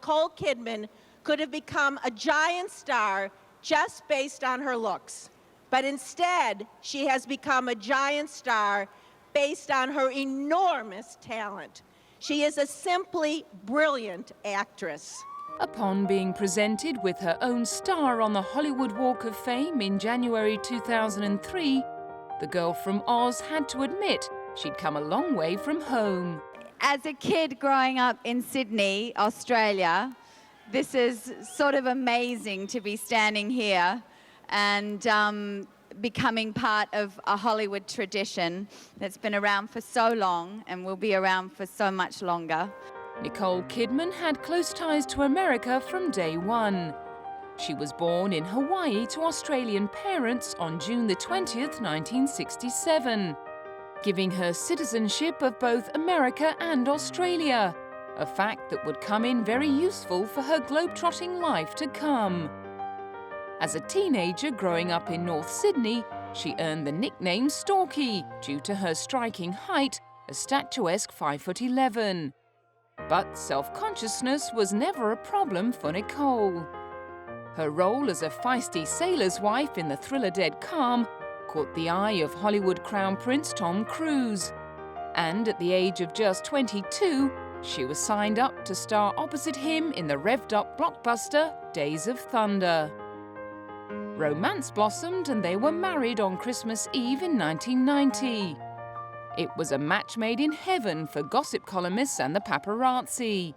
Nicole Kidman could have become a giant star just based on her looks. But instead, she has become a giant star based on her enormous talent. She is a simply brilliant actress. Upon being presented with her own star on the Hollywood Walk of Fame in January 2003, the girl from Oz had to admit she'd come a long way from home. As a kid growing up in Sydney, Australia, this is sort of amazing to be standing here and becoming part of a Hollywood tradition that's been around for so long and will be around for so much longer. Nicole Kidman had close ties to America from day one. She was born in Hawaii to Australian parents on June the 20th, 1967, giving her citizenship of both America and Australia, a fact that would come in very useful for her globe-trotting life to come. As a teenager growing up in North Sydney, she earned the nickname Storky due to her striking height, a statuesque 5'11". But self-consciousness was never a problem for Nicole. Her role as a feisty sailor's wife in the thriller Dead Calm caught the eye of Hollywood Crown Prince Tom Cruise. And at the age of just 22, she was signed up to star opposite him in the revved-up blockbuster Days of Thunder. Romance blossomed and they were married on Christmas Eve in 1990. It was a match made in heaven for gossip columnists and the paparazzi.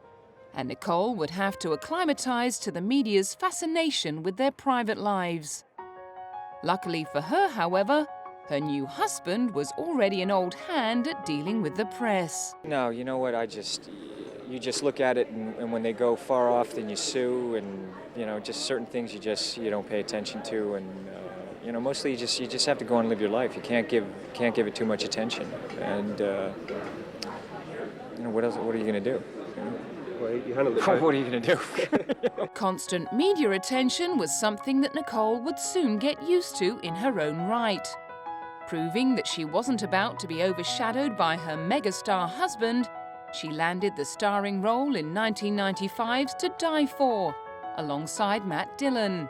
And Nicole would have to acclimatise to the media's fascination with their private lives. Luckily for her, however, her new husband was already an old hand at dealing with the press. No, you know what, you just look at it and when they go far off, then you sue and, you know, just certain things you don't pay attention to and, you know, mostly you just have to go on and live your life. You can't give it too much attention. And, you know, what are you going to do? What are you going to do? Constant media attention was something that Nicole would soon get used to in her own right. Proving that she wasn't about to be overshadowed by her megastar husband, she landed the starring role in 1995's To Die For, alongside Matt Dillon.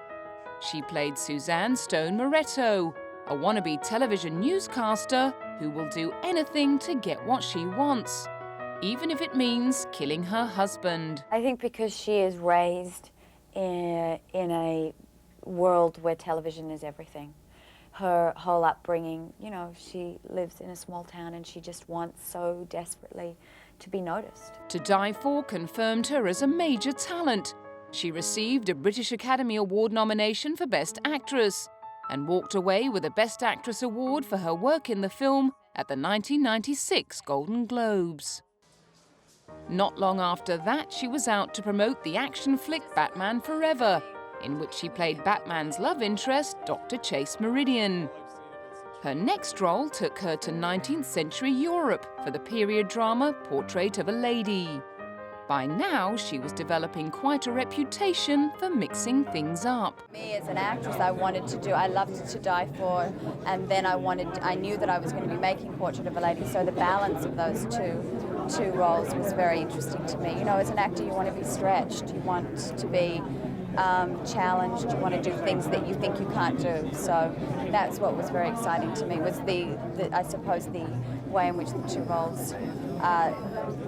She played Suzanne Stone Moretto, a wannabe television newscaster who will do anything to get what she wants, even if it means killing her husband. I think because she is raised in a world where television is everything. Her whole upbringing, you know, she lives in a small town and she just wants so desperately to be noticed. To Die For confirmed her as a major talent. She received a British Academy Award nomination for Best Actress and walked away with a Best Actress award for her work in the film at the 1996 Golden Globes. Not long after that, she was out to promote the action flick Batman Forever, in which she played Batman's love interest, Dr. Chase Meridian. Her next role took her to 19th century Europe for the period drama Portrait of a Lady. By now, she was developing quite a reputation for mixing things up. Me as an actress, I loved To Die For, and then I knew that I was going to be making Portrait of a Lady, so the balance of those two roles was very interesting to me. You know, as an actor, you want to be stretched, you want to be challenged, you want to do things that you think you can't do. So that's what was very exciting to me, was I suppose the way in which the two roles are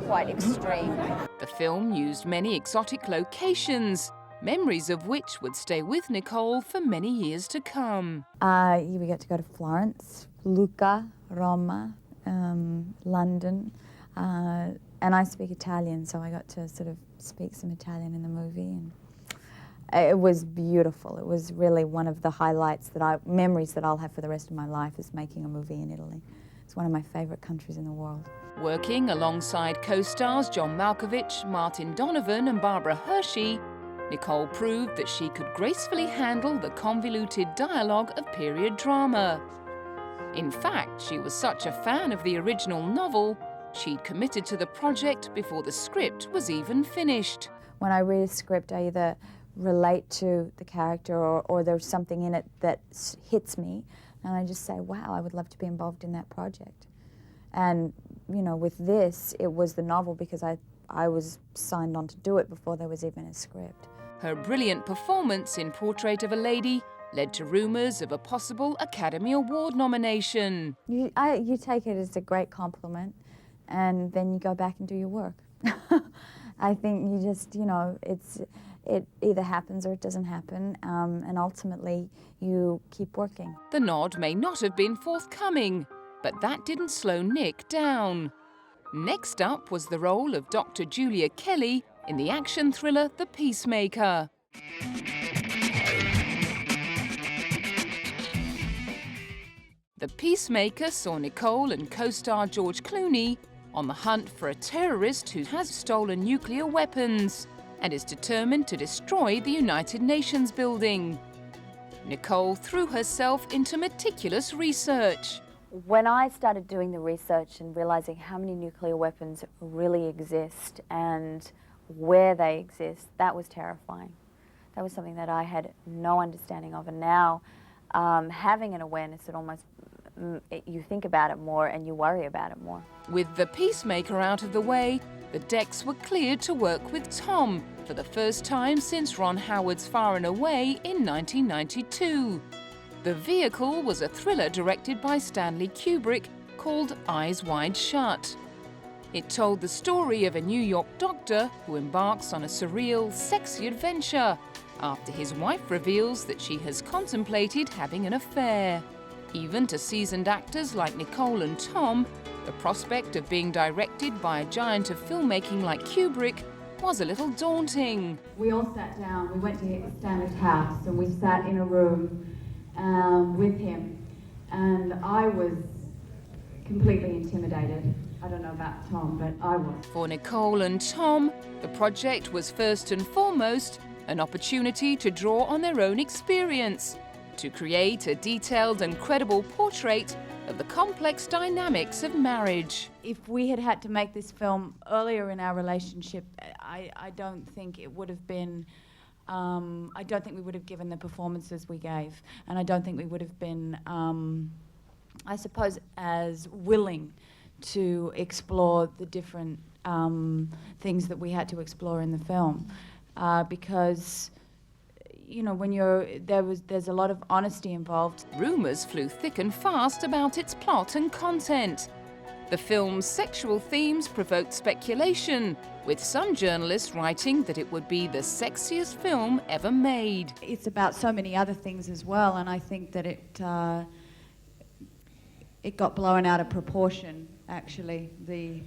quite extreme. The film used many exotic locations, memories of which would stay with Nicole for many years to come. We got to go to Florence, Lucca, Roma, London, and I speak Italian, so I got to sort of speak some Italian in the movie. And it was beautiful. It was really one of the highlights memories that I'll have for the rest of my life, is making a movie in Italy. It's one of my favorite countries in the world. Working alongside co-stars John Malkovich, Martin Donovan and Barbara Hershey, Nicole proved that she could gracefully handle the convoluted dialogue of period drama. In fact, she was such a fan of the original novel, she'd committed to the project before the script was even finished. When I read a script, I either relate to the character or there's something in it that hits me, and I just say, wow, I would love to be involved in that project. And, you know, with this, it was the novel because I I was signed on to do it before there was even a script. Her brilliant performance in Portrait of a Lady led to rumours of a possible Academy Award nomination. You take it as a great compliment, and then you go back and do your work. I think you just, you know, it either happens or it doesn't happen, and ultimately you keep working. The nod may not have been forthcoming, but that didn't slow Nick down. Next up was the role of Dr. Julia Kelly in the action thriller The Peacemaker. The Peacemaker saw Nicole and co-star George Clooney on the hunt for a terrorist who has stolen nuclear weapons and is determined to destroy the United Nations building. Nicole threw herself into meticulous research. When I started doing the research and realizing how many nuclear weapons really exist and where they exist, that was terrifying. That was something that I had no understanding of, and now having an awareness, it almost, you think about it more and you worry about it more. With The Peacemaker out of the way, the decks were cleared to work with Tom for the first time since Ron Howard's Far and Away in 1992. The vehicle was a thriller directed by Stanley Kubrick called Eyes Wide Shut. It told the story of a New York doctor who embarks on a surreal, sexy adventure after his wife reveals that she has contemplated having an affair. Even to seasoned actors like Nicole and Tom, the prospect of being directed by a giant of filmmaking like Kubrick was a little daunting. We all sat down, we went to Stanley's house and we sat in a room with him, and I was completely intimidated. I don't know about Tom, but I was. For Nicole and Tom, the project was first and foremost an opportunity to draw on their own experience, to create a detailed and credible portrait of the complex dynamics of marriage. If we had had to make this film earlier in our relationship, I don't think it would have been, I don't think we would have given the performances we gave, and I don't think we would have been, I suppose, as willing to explore the different things that we had to explore in the film, because, you know, when there's a lot of honesty involved. Rumours flew thick and fast about its plot and content. The film's sexual themes provoked speculation, with some journalists writing that it would be the sexiest film ever made. It's about so many other things as well, and I think that it got blown out of proportion, actually. Well,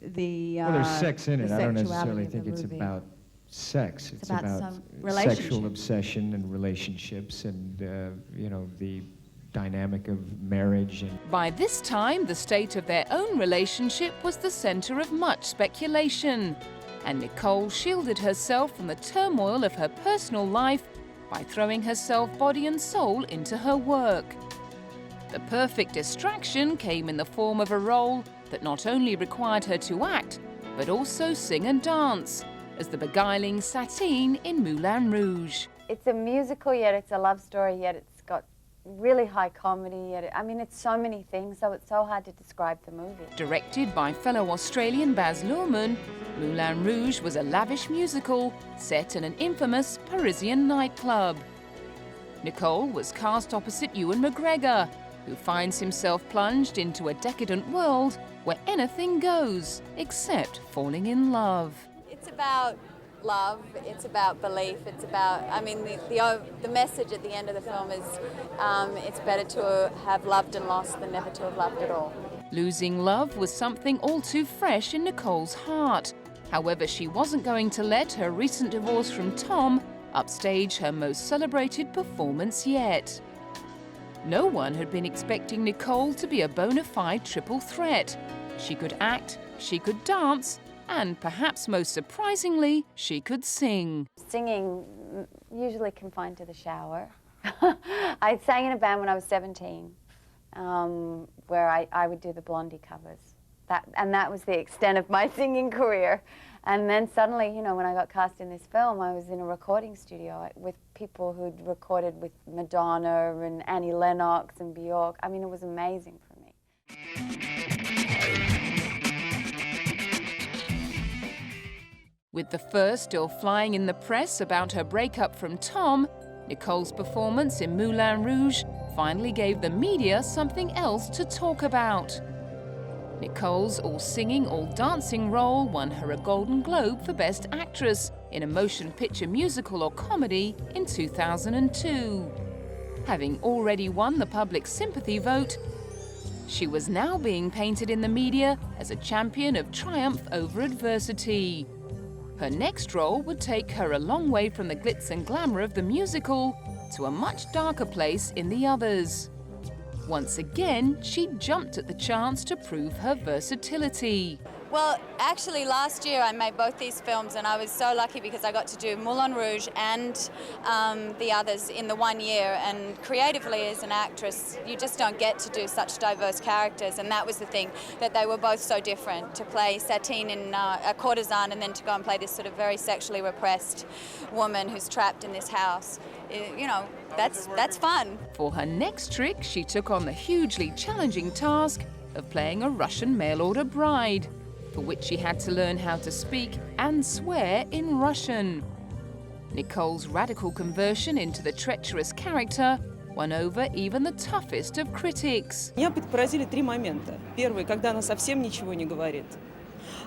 there's sex in it. I don't necessarily think it's about sex. It's about some sexual obsession and relationships and, you know, the dynamic of marriage. And By this time, the state of their own relationship was the centre of much speculation, and Nicole shielded herself from the turmoil of her personal life by throwing herself body and soul into her work. The perfect distraction came in the form of a role that not only required her to act, but also sing and dance, as the beguiling Satine in Moulin Rouge. It's a musical, yet it's a love story, yet it's got really high comedy, yet I mean, it's so many things, so it's so hard to describe the movie. Directed by fellow Australian Baz Luhrmann, Moulin Rouge was a lavish musical set in an infamous Parisian nightclub. Nicole was cast opposite Ewan McGregor, who finds himself plunged into a decadent world where anything goes except falling in love. It's about love, it's about belief, it's about, I mean, the message at the end of the film is it's better to have loved and lost than never to have loved at all. Losing love was something all too fresh in Nicole's heart. However, she wasn't going to let her recent divorce from Tom upstage her most celebrated performance yet. No one had been expecting Nicole to be a bona fide triple threat. She could act, she could dance, and perhaps most surprisingly, she could sing. Singing, usually confined to the shower. I sang in a band when I was 17, where I would do the Blondie covers. And that was the extent of my singing career. And then suddenly, you know, when I got cast in this film, I was in a recording studio with people who'd recorded with Madonna and Annie Lennox and Bjork. I mean, it was amazing for me. With the first still flying in the press about her breakup from Tom, Nicole's performance in Moulin Rouge finally gave the media something else to talk about. Nicole's all-singing, all-dancing role won her a Golden Globe for Best Actress in a motion picture musical or comedy in 2002. Having already won the public sympathy vote, she was now being painted in the media as a champion of triumph over adversity. Her next role would take her a long way from the glitz and glamour of the musical to a much darker place in the others. Once again, she jumped at the chance to prove her versatility. Well, actually last year I made both these films and I was so lucky because I got to do Moulin Rouge and the others in the 1 year, and creatively as an actress you just don't get to do such diverse characters, and that was the thing, that they were both so different. To play Satine in a courtesan and then to go and play this sort of very sexually repressed woman who's trapped in this house. You know, that's fun. For her next trick, she took on the hugely challenging task of playing a Russian mail-order bride, for which she had to learn how to speak and swear in Russian. Nicole's radical conversion into the treacherous character won over even the toughest of critics. Меня поразили три момента. Первый, когда она совсем ничего не говорит,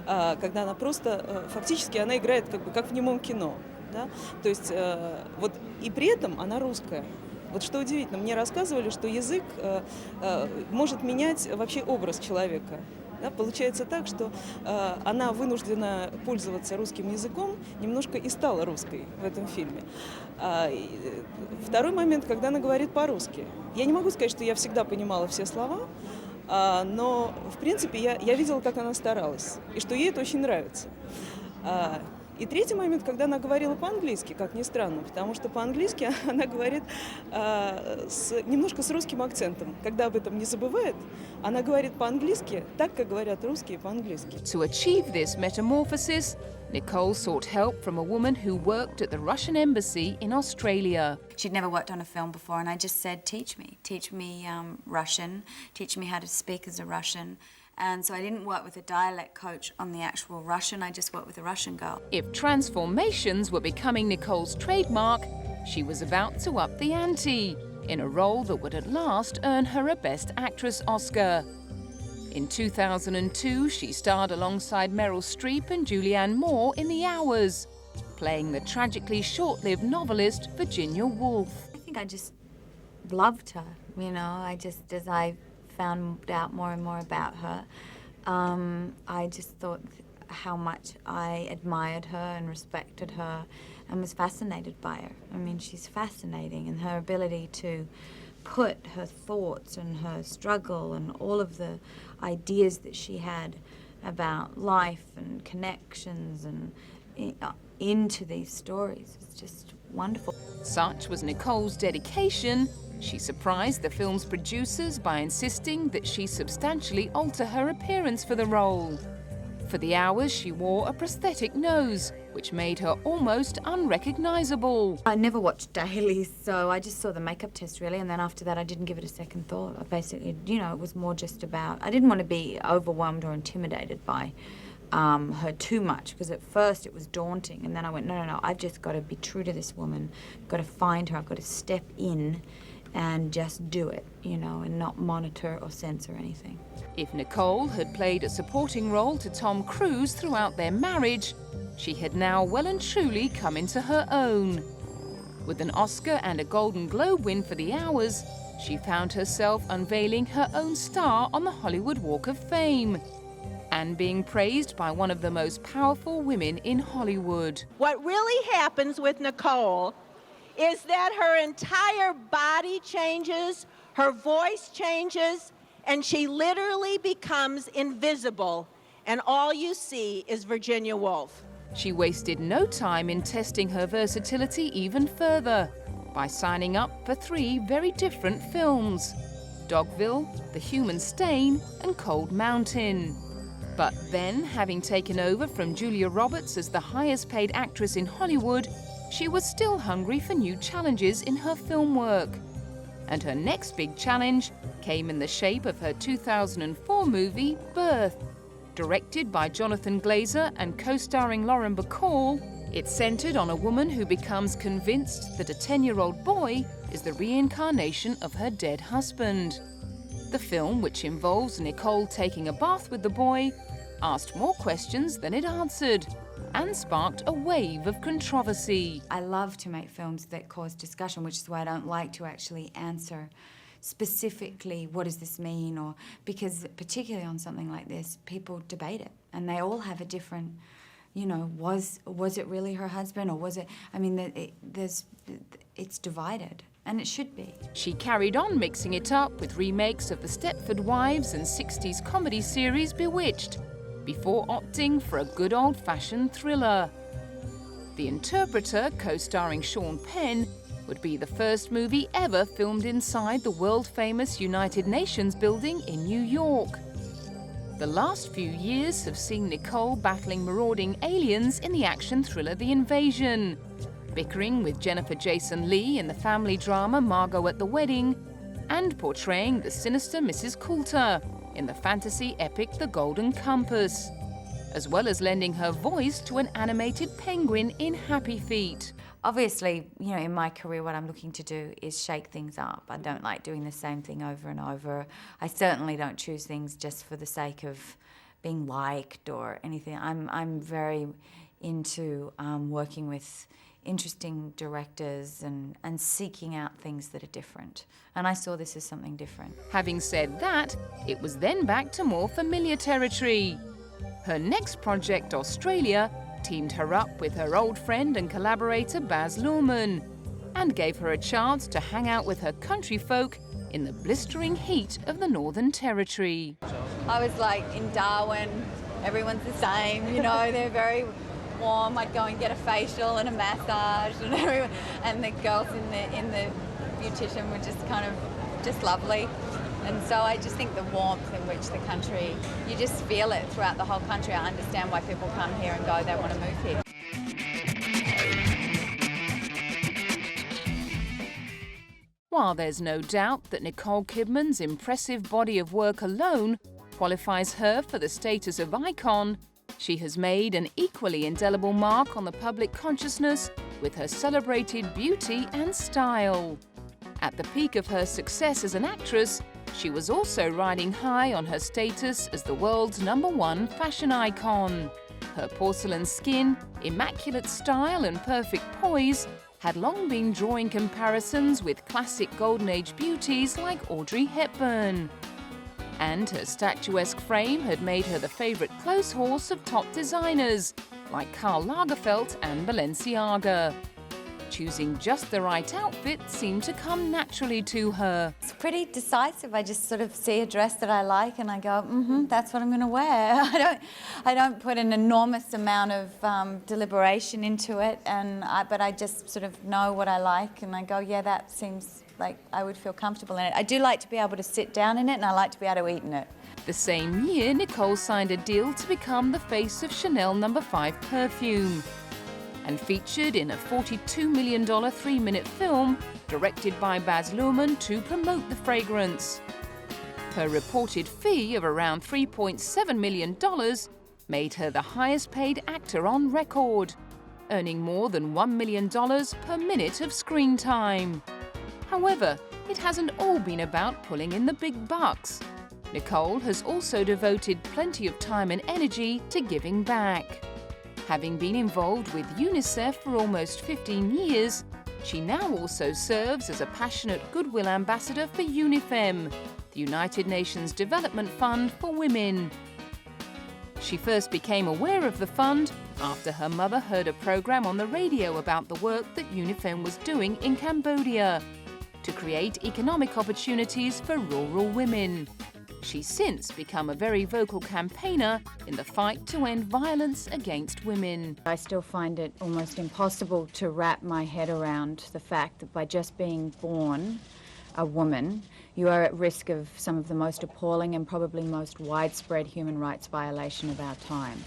когда она просто, фактически она играет как в немом кино. Да? То есть вот и при этом она русская. Вот что удивительно, мне рассказывали, что язык может менять вообще образ человека. Да? Получается так, что она вынуждена пользоваться русским языком, немножко и стала русской в этом фильме. Второй момент, когда она говорит по-русски. Я не могу сказать, что я всегда понимала все слова, но в принципе я видела, как она старалась, и что ей это очень нравится. И третий момент, когда она говорила по-английски, как ни странно, потому что по-английски она говорит немножко с русским акцентом. Когда об этом не забывает, она говорит по-английски так, как говорят русские по-английски. To achieve this metamorphosis, Nicole sought help from a woman who worked at the Russian embassy in Australia. She'd never worked on a film before, and I just said, teach me Russian, teach me how to speak as a Russian. And so I didn't work with a dialect coach on the actual Russian, I just worked with a Russian girl. If transformations were becoming Nicole's trademark, she was about to up the ante in a role that would at last earn her a Best Actress Oscar. In 2002, she starred alongside Meryl Streep and Julianne Moore in The Hours, playing the tragically short-lived novelist Virginia Woolf. I think I just loved her, you know, as I found out more and more about her, I just thought how much I admired her and respected her and was fascinated by her. I mean, she's fascinating, and her ability to put her thoughts and her struggle and all of the ideas that she had about life and connections and into these stories is just wonderful. Such was Nicole's dedication. She surprised the film's producers by insisting that she substantially alter her appearance for the role. For The Hours, she wore a prosthetic nose, which made her almost unrecognizable. I never watched dailies, so I just saw the makeup test really, and then after that I didn't give it a second thought. I basically, you know, it was more just about, I didn't want to be overwhelmed or intimidated by her too much, because at first it was daunting, and then I went, no, I've just got to be true to this woman, got to find her, I've got to step in and just do it, you know, and not monitor or censor anything. If Nicole had played a supporting role to Tom Cruise throughout their marriage, she had now well and truly come into her own. With an Oscar and a Golden Globe win for The Hours, she found herself unveiling her own star on the Hollywood Walk of Fame and being praised by one of the most powerful women in Hollywood. What really happens with Nicole is that her entire body changes, her voice changes, and she literally becomes invisible, and all you see is Virginia Woolf. She wasted no time in testing her versatility even further by signing up for 3 very different films: Dogville, The Human Stain, and Cold Mountain. But then, having taken over from Julia Roberts as the highest paid actress in Hollywood, she was still hungry for new challenges in her film work. And her next big challenge came in the shape of her 2004 movie, Birth, Directed by Jonathan Glazer and co-starring Lauren Bacall, it centered on a woman who becomes convinced that a 10-year-old boy is the reincarnation of her dead husband. The film, which involves Nicole taking a bath with the boy, asked more questions than it answered and sparked a wave of controversy. I love to make films that cause discussion, which is why I don't like to actually answer specifically what does this mean, or because particularly on something like this, people debate it and they all have a different, you know, was it really her husband or was it, I mean, it's divided. And it should be. She carried on mixing it up with remakes of the Stepford Wives and 60s comedy series Bewitched, before opting for a good old-fashioned thriller. The Interpreter, co-starring Sean Penn, would be the first movie ever filmed inside the world-famous United Nations building in New York. The last few years have seen Nicole battling marauding aliens in the action thriller The Invasion, bickering with Jennifer Jason Leigh in the family drama Margot at the Wedding, and portraying the sinister Mrs. Coulter in the fantasy epic The Golden Compass, as well as lending her voice to an animated penguin in Happy Feet. Obviously, you know, in my career, what I'm looking to do is shake things up. I don't like doing the same thing over and over. I certainly don't choose things just for the sake of being liked or anything. I'm very into working with interesting directors and seeking out things that are different. And I saw this as something different. Having said that, it was then back to more familiar territory. Her next project, Australia, teamed her up with her old friend and collaborator Baz Luhrmann and gave her a chance to hang out with her country folk in the blistering heat of the Northern Territory. I was like in Darwin, everyone's the same, you know, they're very warm. I'd go and get a facial and a massage and the girls in the beautician were just kind of just lovely. And so I just think the warmth in which the country, you just feel it throughout the whole country. I understand why people come here and go, they want to move here. While there's no doubt that Nicole Kidman's impressive body of work alone qualifies her for the status of icon, she has made an equally indelible mark on the public consciousness with her celebrated beauty and style. At the peak of her success as an actress, she was also riding high on her status as the world's #1 fashion icon. Her porcelain skin, immaculate style and perfect poise had long been drawing comparisons with classic Golden Age beauties like Audrey Hepburn. And her statuesque frame had made her the favourite clothes horse of top designers like Karl Lagerfeld and Balenciaga. Choosing just the right outfit seemed to come naturally to her. It's pretty decisive. I just sort of see a dress that I like and I go, that's what I'm going to wear. I don't put an enormous amount of deliberation into it, but I just sort of know what I like and I go, yeah, that seems like I would feel comfortable in it. I do like to be able to sit down in it and I like to be able to eat in it. The same year, Nicole signed a deal to become the face of Chanel No. 5 perfume and featured in a $42 million 3-minute film directed by Baz Luhrmann to promote the fragrance. Her reported fee of around $3.7 million made her the highest paid actor on record, earning more than $1 million per minute of screen time. However, it hasn't all been about pulling in the big bucks. Nicole has also devoted plenty of time and energy to giving back. Having been involved with UNICEF for almost 15 years, she now also serves as a passionate goodwill ambassador for UNIFEM, the United Nations Development Fund for Women. She first became aware of the fund after her mother heard a program on the radio about the work that UNIFEM was doing in Cambodia to create economic opportunities for rural women. She's since become a very vocal campaigner in the fight to end violence against women. I still find it almost impossible to wrap my head around the fact that by just being born a woman, you are at risk of some of the most appalling and probably most widespread human rights violation of our time.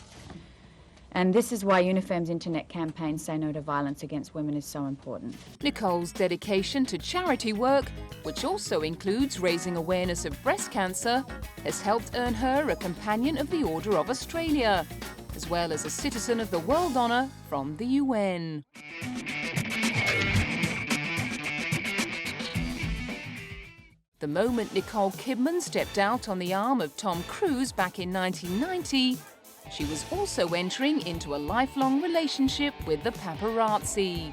And this is why UNIFEM's internet campaign Say No to Violence Against Women is so important. Nicole's dedication to charity work which also includes raising awareness of breast cancer, has helped earn her a Companion of the Order of Australia, as well as a Citizen of the World Honour from the UN. The moment Nicole Kidman stepped out on the arm of Tom Cruise back in 1990, she was also entering into a lifelong relationship with the paparazzi,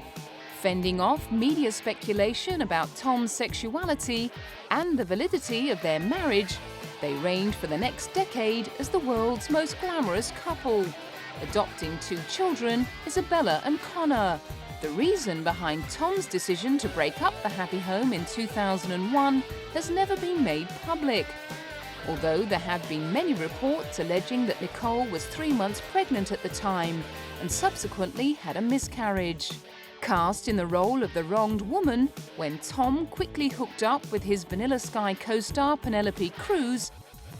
fending off media speculation about Tom's sexuality and the validity of their marriage. They reigned for the next decade as the world's most glamorous couple, adopting 2 children, Isabella and Connor. The reason behind Tom's decision to break up the happy home in 2001 has never been made public, although there have been many reports alleging that Nicole was 3 months pregnant at the time and subsequently had a miscarriage. Cast in the role of the wronged woman, when Tom quickly hooked up with his Vanilla Sky co-star Penelope Cruz,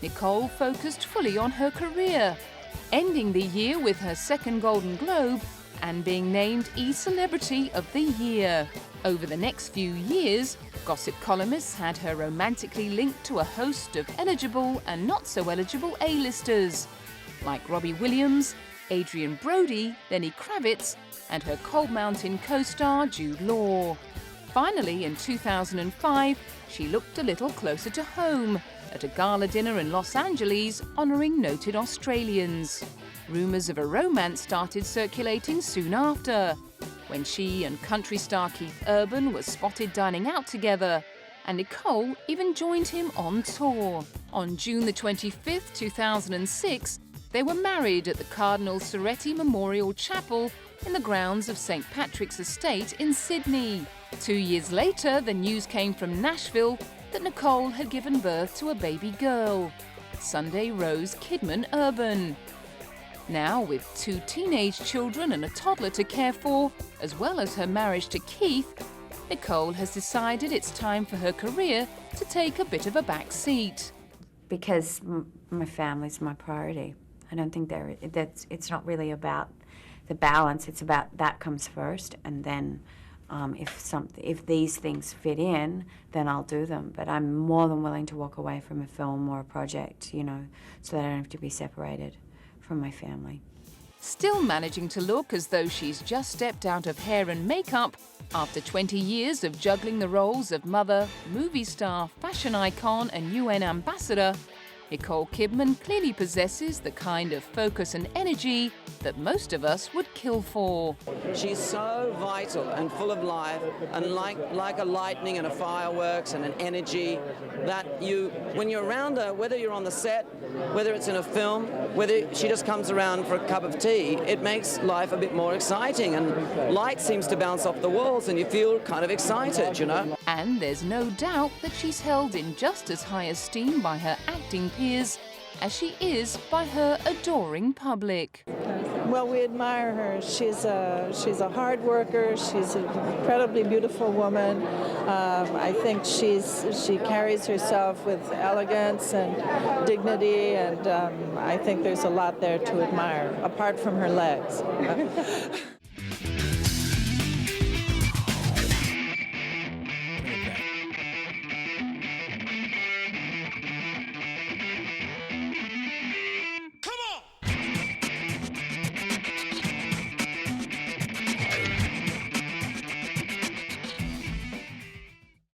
Nicole focused fully on her career, ending the year with her 2nd Golden Globe and being named E-Celebrity of the Year. Over the next few years, gossip columnists had her romantically linked to a host of eligible and not so eligible A-listers, like Robbie Williams, Adrian Brody, Lenny Kravitz, and her Cold Mountain co-star Jude Law. Finally, in 2005, she looked a little closer to home at a gala dinner in Los Angeles honouring noted Australians. Rumours of a romance started circulating soon after, when she and country star Keith Urban were spotted dining out together, and Nicole even joined him on tour. On June the 25th, 2006, they were married at the Cardinal Soretti Memorial Chapel in the grounds of St. Patrick's Estate in Sydney. 2 years later, the news came from Nashville that Nicole had given birth to a baby girl, Sunday Rose Kidman Urban. Now, with 2 teenage children and a toddler to care for, as well as her marriage to Keith, Nicole has decided it's time for her career to take a bit of a back seat. Because my family's my priority. I don't think it's not really about the balance. It's about that comes first, and then if these things fit in, then I'll do them. But I'm more than willing to walk away from a film or a project, you know, so that I don't have to be separated from my family. Still managing to look as though she's just stepped out of hair and makeup after 20 years of juggling the roles of mother, movie star, fashion icon and UN ambassador, Nicole Kidman clearly possesses the kind of focus and energy that most of us would kill for. She's so vital and full of life, and like a lightning and a fireworks and an energy that when you're around her, whether you're on the set, whether it's in a film, whether she just comes around for a cup of tea, it makes life a bit more exciting, and light seems to bounce off the walls and you feel kind of excited, you know. And there's no doubt that she's held in just as high esteem by her acting peers as she is by her adoring public. Well, we admire her. She's a hard worker. She's an incredibly beautiful woman. I think she carries herself with elegance and dignity, and I think there's a lot there to admire, apart from her legs.